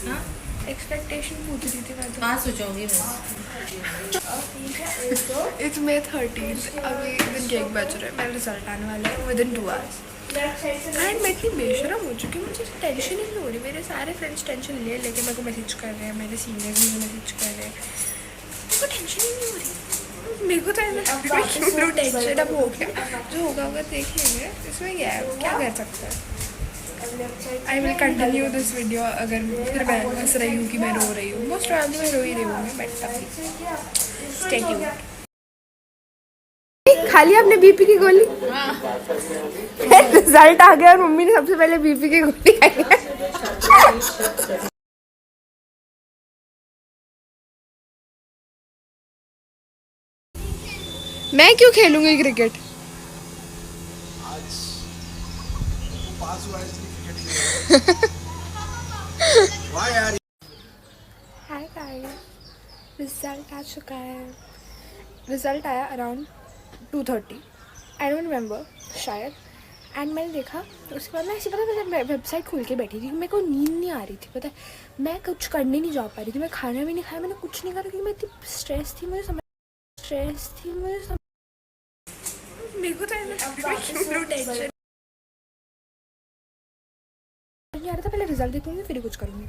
हाँ एक्सपेक्टेशन पूछ रही थी मैं तो। कहाँ सोचोगी बस। इट्स मे 13th, अभी दिन के 1 बज रहे हैं, मेरा रिजल्ट आने वाला है विद इन 2 आवर्स। एंड मैं इतनी बेशरम हो चुकी हूँ, मुझे टेंशन ही नहीं हो रही। मेरे सारे फ्रेंड्स टेंशन ले लेके मेरे को मैसेज कर रहे हैं, मेरे सीनियर भी मैसेज कर रहे हैं, मेरे को टेंशन ही नहीं हो रही। मेरे को तो ऐसा टेंशन अब हो गया, जो होगा होगा देख लेंगे, इसमें क्या है, क्या कर सकते हैं। I will continue this video अगर फिर मैं हंस रही हूँ कि मैं रो रही हूँ। मोस्ट प्रॉब्ली मैं रो ही रही हूँ, बट स्टे ट्यून्ड। खा लिया आपने बीपी की गोली? रिजल्ट आ गया और मम्मी ने सबसे पहले बीपी की गोली खाई है। मैं क्यों खेलूंगी क्रिकेट? हाय गाइस, रिजल्ट आ चुका है। रिजल्ट आया अराउंड 2:30, आई डोंट रिमेंबर, शायद। एंड मैंने देखा, उसके बाद मैं ऐसे पता मैं वेबसाइट खोल के बैठी थी, मेरे को नींद नहीं आ रही थी, पता है मैं कुछ करने नहीं जा पा रही थी, मैं खाना भी नहीं खाया, मैंने कुछ नहीं करा क्योंकि मैं इतनी स्ट्रेस थी, मुझे समझ मेरे को तो टेंशन नहीं आ रहा था। पहले रिजल्ट देखूंगी फिर कुछ करूँगी।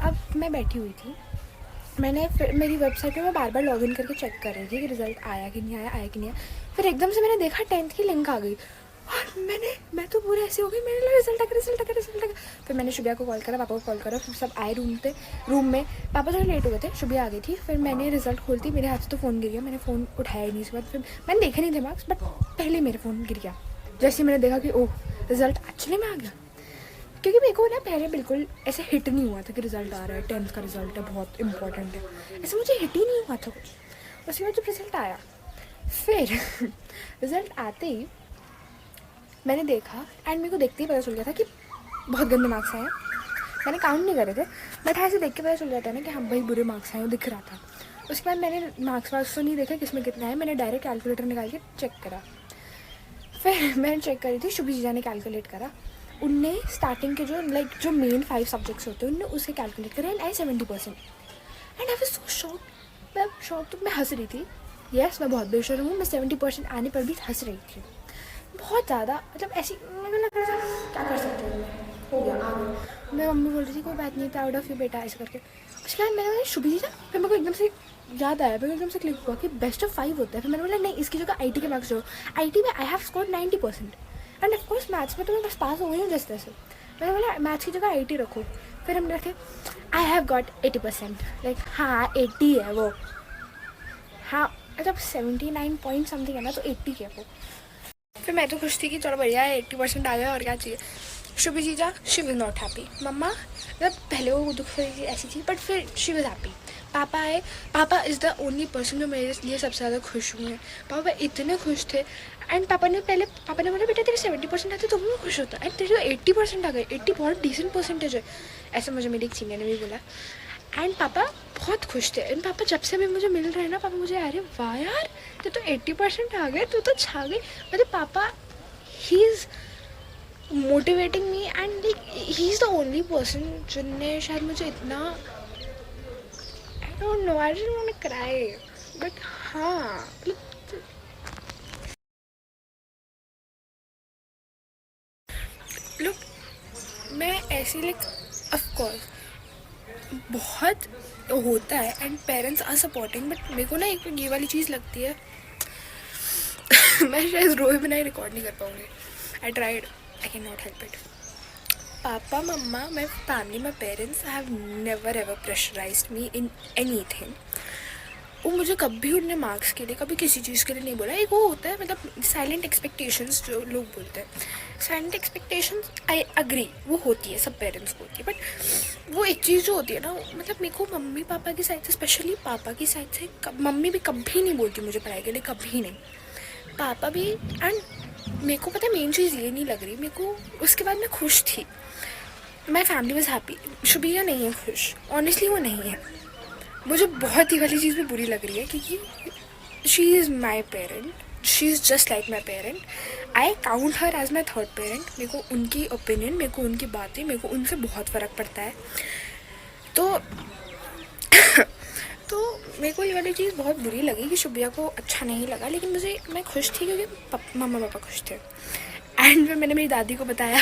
अब मैं बैठी हुई थी, मैंने फिर मेरी वेबसाइट पे मैं बार बार लॉगिन करके चेक कर रही थी कि रिजल्ट आया कि नहीं आया, आया कि नहीं आया। फिर एकदम से मैंने देखा 10th की लिंक आ गई और मैं तो पूरे ऐसे हो गई, मैंने लगा रिजल्ट आ गया, रिजल्ट आ गया, रिजल्ट आ गया। फिर मैंने शुभिया को कॉल करा, पापा को कॉल करा, फिर सब आए रूम में। पापा थोड़ा लेट हो गए थे, शुभिया आ गई थी। फिर मैंने रिजल्ट खोलती, मेरे हाथ से तो फ़ोन गिर गया, मैंने फ़ोन उठाया ही नहीं। इसके बाद फिर मैंने देखे नहीं थे मार्क्स, बट पहले मेरे फ़ोन गिर गया जैसे मैंने देखा कि ओह रिजल्ट एक्चुअली में आ गया। क्योंकि मेरे को ना पहले बिल्कुल ऐसे हिट नहीं हुआ था कि रिजल्ट आ रहा है, 10th का रिजल्ट है, बहुत इंपॉर्टेंट है, ऐसे मुझे हिट ही नहीं हुआ था कुछ। उसके बाद जब रिजल्ट आया, फिर रिजल्ट आते ही मैंने देखा एंड मेरे को देखते ही पता चल गया था कि बहुत गंदे मार्क्स आए। मैंने काउंट नहीं करे थे, बट ऐसे देख के पता चल जाता है ना कि हाँ भाई बुरे मार्क्स आए, वो दिख रहा था। उसके बाद मैंने मार्क्स वार्क्स तो नहीं देखा किसमें कितना है, मैंने डायरेक्ट कैलकुलेटर निकाल के चेक करा। फिर मैंने चेक करी थी, शुभी जीजा ने कैलकुलेट करा, उनने स्टार्टिंग के जो मेन 5 सब्जेक्ट्स होते हैं उनने उसके कैलकुलेट करे and I 70%। And I was so shock, मैं शॉक तो मैं हंस रही थी। यस मैं बहुत बेशर्म हूँ, मैं 70% आने पर भी हंस रही थी बहुत ज़्यादा। मतलब ऐसी मुझे लग रहा था क्या कर सकते हैं, हो गया आ गया। मैं मम्मी बोल रही थी कोई बात नहीं, प्राउड ऑफ यू बेटा, ऐसे करके। उसके बाद मैंने बोला शुभी जीजा, फिर मेरे को एकदम से याद आया, मेरे को एकदम से क्लिक हुआ कि बेस्ट ऑफ 5 होता है। फिर मैंने बोला नहीं, इसकी जगह IT के मार्क्स जो IT में I have score 90%। And of course maths में तो मैं बस पास हो गई हूँ जैसे तैसे। मैंने बोला मैथ्स की जगह IT रखो। फिर हमने रखे आई हैव गॉट 80%, लाइक हाँ 80 है वो, हाँ मतलब 79 पॉइंट समथिंग है ना, तो 80 है वो। फिर मैं तो खुश थी कि चलो बढ़िया है, 80% आ गया और क्या चाहिए। शुभी जीजा शी वॉज नॉट हैप्पी। मम्मा मतलब पहले वो दुख रही ऐसी थी, बट फिर शी वॉज हैप्पी। पापा आए, पापा इज़ द ओनली पर्सन जो मेरे लिए सबसे ज़्यादा खुश हुए हैं। पापा इतने खुश थे। एंड पापा ने बोला बेटा तेरे 70% आते तो भी खुश होता, एंड तेरे 80% आ गए, 80 बहुत डिसेंट परसेंटेज है, ऐसा मुझे मेरी एक सीनियर ने भी बोला। एंड पापा बहुत खुश थे। एंड पापा जब से भी मुझे मिल रहे हैं ना, पापा मुझे अरे वाह यार तो 80% आ गए, तू तो छा गई। मतलब पापा he is motivating me and like he is the only person जिनने शायद मुझे इतना, I don't know, I don't want to cry, but हाँ लुक मैं ऐसी लाइक ऑफकोर्स बहुत होता है and parents are supporting, but मेरे को ना एक ये वाली चीज़ लगती है मैं शायद रोए बिना ही रिकॉर्ड नहीं कर पाऊँगी। I tried, I can not help it. पापा मम्मा my family my parents have never ever pressurized me in anything. वो मुझे कभी उनने मार्क्स के लिए कभी किसी चीज़ के लिए नहीं बोला। एक वो होता है मतलब साइलेंट एक्सपेक्टेशंस जो लोग बोलते हैं, साइलेंट एक्सपेक्टेशंस आई अग्री वो होती है, सब पेरेंट्स को होती है, बट वो एक चीज़ जो होती है ना, मतलब मेरे को मम्मी पापा की साइड से, स्पेशली पापा की साइड से, मम्मी भी कभी नहीं बोलती मुझे पढ़ाई के लिए, कभी नहीं, पापा भी। एंड मेरे को पता है मेन चीज़ ये नहीं लग रही मेरे को, उसके बाद मैं खुश थी, माई फैमिली वॉज हैप्पी। शुभिया नहीं है खुश, ऑनेस्टली वो नहीं है। मुझे बहुत ही वाली चीज़ भी बुरी लग रही है क्योंकि she is my parent, she is just like my parent, I count her as my third parent. मेरे को उनकी ओपिनियन, मेरे को उनकी बातें, मेरे को उनसे बहुत फ़र्क पड़ता है। तो तो मेरे को ये वाली चीज़ बहुत बुरी लगी कि शुभिया को अच्छा नहीं लगा, लेकिन मैं खुश थी क्योंकि मम्मा पापा खुश थे। एंड फिर मैंने मेरी दादी को बताया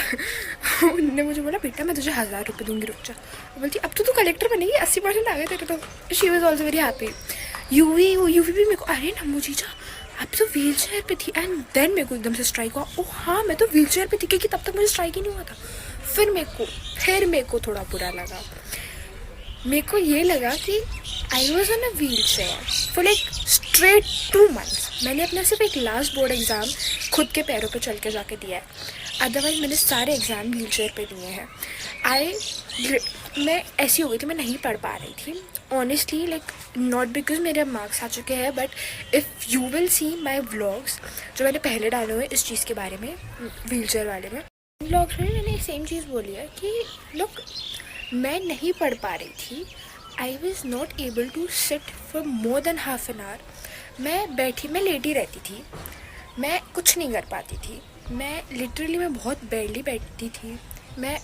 उन्होंने मुझे बोला बेटा मैं तुझे 1000 रुपये दूँगी, रुक जा। बोलती अब तो तू कलेक्टर बनेगी, 80% आ गए तेरे तो। She was also very happy. UV भी मेरे को, अरे नमू जीजा अब तो व्हील चेयर पर थी। एंड देन मेरे को एकदम से स्ट्राइक हुआ, ओह हाँ मैं तो व्हील चेयर पर थी, क्योंकि तब तक मुझे स्ट्राइक ही नहीं हुआ था। फिर मेरे को थोड़ा बुरा लगा। मेरे को ये लगा कि I was on a wheel chair for like straight 2 months। मैंने अपना सिर्फ एक लास्ट बोर्ड एग्ज़ाम खुद के पैरों पे चल के जाके दिया है, अदरवाइज मैंने सारे एग्ज़ाम व्हील चेयर पे दिए हैं। मैं ऐसी हो गई थी, मैं नहीं पढ़ पा रही थी ऑनेस्टली, लाइक नॉट बिकॉज मेरे मार्क्स आ चुके हैं, but if you will see my vlogs जो मैंने पहले डाले हुए इस चीज़ के बारे में, व्हील चेयर वाले में, व्लॉग्स में मैंने सेम चीज़ बोली है कि लोग मैं नहीं पढ़ पा रही थी। I was not able to sit for more than half an hour. मैं लेटी रहती थी, मैं कुछ नहीं कर पाती थी, मैं लिटरली मैं बहुत बैडली बैठती थी।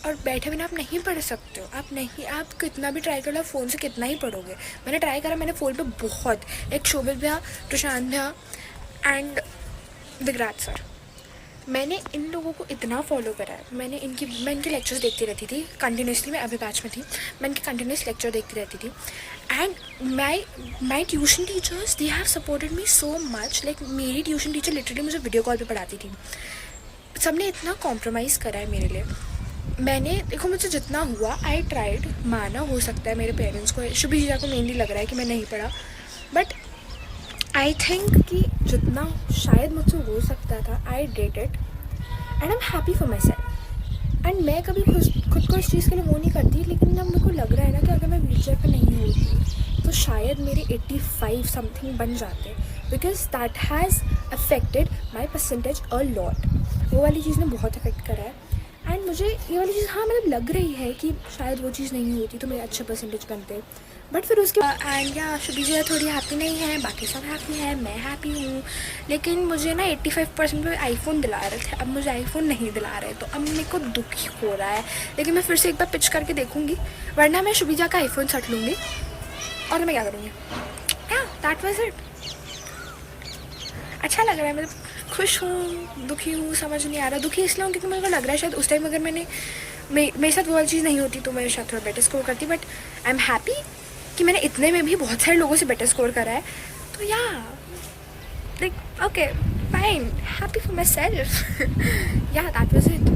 और बैठे बिना आप नहीं पढ़ सकते हो, आप कितना भी ट्राई कर लो, फ़ोन से कितना ही पढ़ोगे। मैंने ट्राई करा, मैंने फ़ोन पे बहुत, एक शोभित भैया, प्रशांत भैया एंड विगराज सर, मैंने इन लोगों को इतना फॉलो करा है। मैं इनके लेक्चर्स देखती रहती थी कंटिन्यूसली। मैं अभी बैच में थी, मैं इनके कंटिन्यूस लेक्चर देखती रहती थी। And my tuition teachers they have supported me so much. Like मेरी ट्यूशन टीचर लिटरली मुझे वीडियो कॉल पे पढ़ाती थी। सबने इतना कॉम्प्रोमाइज़ करा है मेरे लिए। मैंने देखो मुझसे जितना हुआ आई ट्राइड। माना हो सकता है मेरे पेरेंट्स को, शुभी जीजा को मेनली लग रहा है कि मैं नहीं पढ़ा, बट आई थिंक कि जितना शायद मुझसे हो सकता था I did it and I am happy for my self. And मैं कभी खुद को इस चीज़ के लिए वो नहीं करती, लेकिन अब मेरे को लग रहा है ना कि अगर मैं व्हील चेयर पर नहीं होती तो शायद मेरे 85 समथिंग बन जाते, because that has affected my percentage a lot. वो वाली चीज़ ने बहुत अफेक्ट करा है। एंड मुझे ये वाली चीज़ हाँ मतलब लग रही है कि शायद वो चीज़ नहीं होती तो मेरे अच्छे परसेंटेज बनते, बट फिर उसके एंड या शुभी जी थोड़ी हैप्पी नहीं है, बाकी सब हैप्पी है, मैं हैप्पी हूँ। लेकिन मुझे ना 85% पे आईफोन दिला रहे थे, अब मुझे आईफोन नहीं दिला रहे, तो अब मेरे को दुख हो रहा है। लेकिन मैं फिर से एक बार पिच करके देखूँगी, वरना मैं शुभी जी का आईफोन सट लूँगी और मैं क्या करूँगी। That was it. अच्छा लग रहा है, मतलब खुश हूँ, दुखी हूँ, समझ नहीं आ रहा। दुखी इसलिए हूँ क्योंकि मेरे को लग रहा है शायद उस टाइम अगर मेरे साथ वो वाली चीज़ नहीं होती तो मैं शायद थोड़ा बेटर स्कोर करती, बट आई एम हैप्पी कि मैंने इतने में भी बहुत सारे लोगों से बेटर स्कोर करा है। तो या like okay fine, happy for my self. या दैट वाज इट।